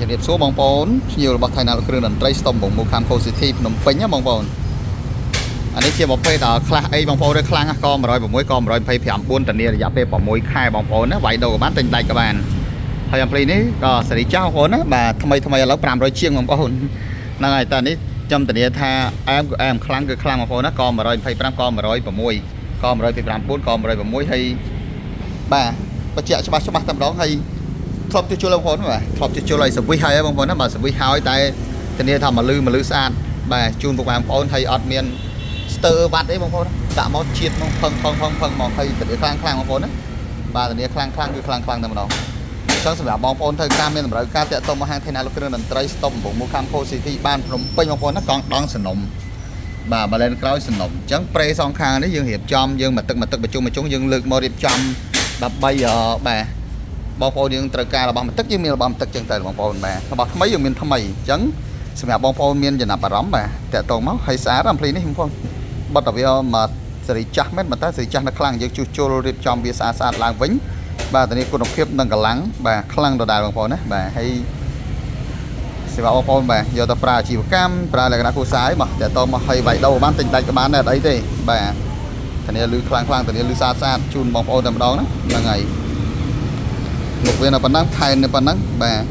ជំរាបសួរបងប្អូនភ្ញៀវរបស់ Thai Nalo គ្រឿងតន្ត្រីស្តុំបងមូខាំ City ភ្នំពេញណាបងប្អូនអានេះជាប្រភេទខ្លះអីបងប្អូនខ្លាំងក106ក125 ធានារយៈពេល6ខែបងប្អូនណាវាយដូរក៏បានទិញដាច់ក៏បានហើយអំព្លីនេះក៏សេរីចាស់បងប្អូនណាបាទថ្មីឥឡូវ500ជាងបងប្អូនហ្នឹងហើយតែនេះខ្ញុំធានាថាអែមគឺអែមខ្លាំងគឺខ្លាំងបងប្អូនណាក125ក106ក125 ក106ហើយបាទបញ្ជាក់ច្បាស់តែម្ដងហើយធ្លាប់ជួសជុលបងប្អូនបាទធ្លាប់ជួសជុលឲ្យសវិសហើយបងប្អូនណាបាទសវិសហើយតែធានាថាមកលឺស្អាតបាទជូនពុកបងប្អូនហើយអត់មានស្ទើវ៉ាត់អីបងប្អូនដាក់មកជាតិមកផឹងមកហើយធានាខ្លាំងបងប្អូនណាបាទធានាខ្លាំងគឺខ្លាំងតែម្ដងអញ្ចឹងសម្រាប់បងប្អូនធ្វើការមានតម្រូវការតាក់ទងមកហាង Thai Nalo គ្រឿងតន្ត្រីស្តុំកំពង់មូខាំ City បានភ្នំពេញបងប្អូនណាកង់ដងសនំបាទបាឡែនក្រោយសនំអញ្ចឹងប្រេសងខាងនេះយើងរៀបចំយើងមកទឹកបញ្ជុំយើងលើកមករៀបចំដើម្បីបាទបងប្អូនយើងត្រូវការរបស់បន្ទឹកយើងមានរបស់បន្ទឹកចឹងទៅបងប្អូនបាទរបស់ថ្មីយើងមានថ្មីអញ្ចឹងសម្រាប់បងប្អូនមានចំណាប់អារម្មណ៍បាទតាក់ទងមកហើយស្អាតអំភ្លីនេះបងប្អូនបត់តែវាមកសេរីចាស់មែនតែសេរីចាស់នៅខ្លាំងយើងជួសជុលរៀបចំវាស្អាតឡើងវិញបាទធានាគុណភាពនិងកម្លាំងបាទខ្លាំងដដែលបងប្អូនណាបាទហើយសម្រាប់បងប្អូនបាទយកទៅប្រើអាជីវកម្មប្រើលក្ខណៈគ្រួសារឯងបាទតាក់ទងមកឲ្យវាយដូរបានទិញដាច់ក៏បានដែរអត់អីទេបាទធានាលឺខ្លាំងធានាលឺស្អាតជូនបងប្អូនតែម្ដងណាហ្នឹងហើយមុខវានៅប៉ុណ្ណឹងថែននៅប៉ុណ្ណឹងបាទ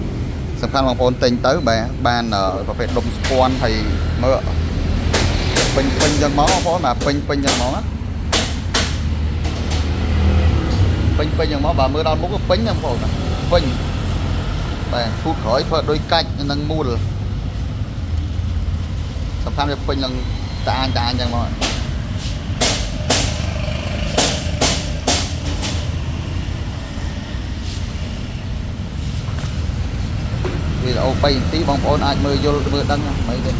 សំខាន់បងប្អូនទិញទៅបាទបានប្រភេទដុំស្ពាន់ហើយមើលពេញចឹងមកបងប្អូនបាទពេញចឹងមកណាពេញចឹងមកបាទមើលដល់មុខពេញហ្នឹងបងប្អូនពេញបាទឈូតក្រោយធ្វើដូចកាច់នឹងមូលសំខាន់វាពេញនឹងតាអាញចឹងមកវីដេអូ3នាទីបងប្អូនអាចមើលយល់មើលដឹងមិនទេ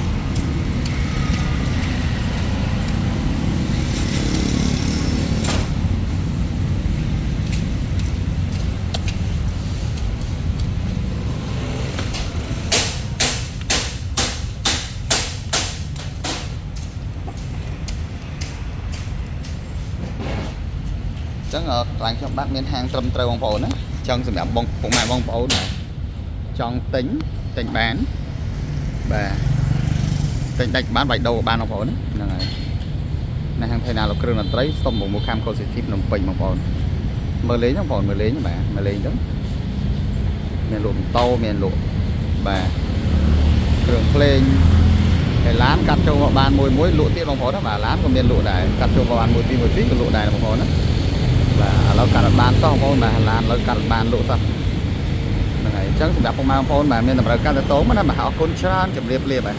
ចឹងកន្លែងខ្ញុំបាទមានហាងត្រឹមត្រូវបងប្អូនណាចឹងសម្រាប់បងពុកម៉ែបងប្អូនណាចង់ទិញបានបាទទិញដាច់បានវាយដូរបានបងប្អូនហ្នឹងហើយនៅហាង Thai Nalo គ្រឿងតន្ត្រីស្តុំមូខាំ City ភ្នំពេញបងប្អូនមើលលេងបងប្អូនមើលលេងបាទមើលលេងទៅមានលក់ម៉ូតូមានលក់បាទគ្រឿងភ្លេងហើយឡានកាត់ចូលមកបានមួយលក់ទៀតបងប្អូនណាបាទឡានក៏មានលក់ដែរកាត់ចូលមកបានមួយពីរក៏លក់ដែរបងប្អូនណាបាទឥឡូវកាត់បានសោះបងប្អូនបាទឡានឥឡូវកាត់បានលក់សោះហ្នឹងហើយអញ្ចឹងសម្រាប់បងប្អូនបាទមានតម្រូវការទៅតោមកណាបាទអរគុណច្រើនជម្រាបលាបាទ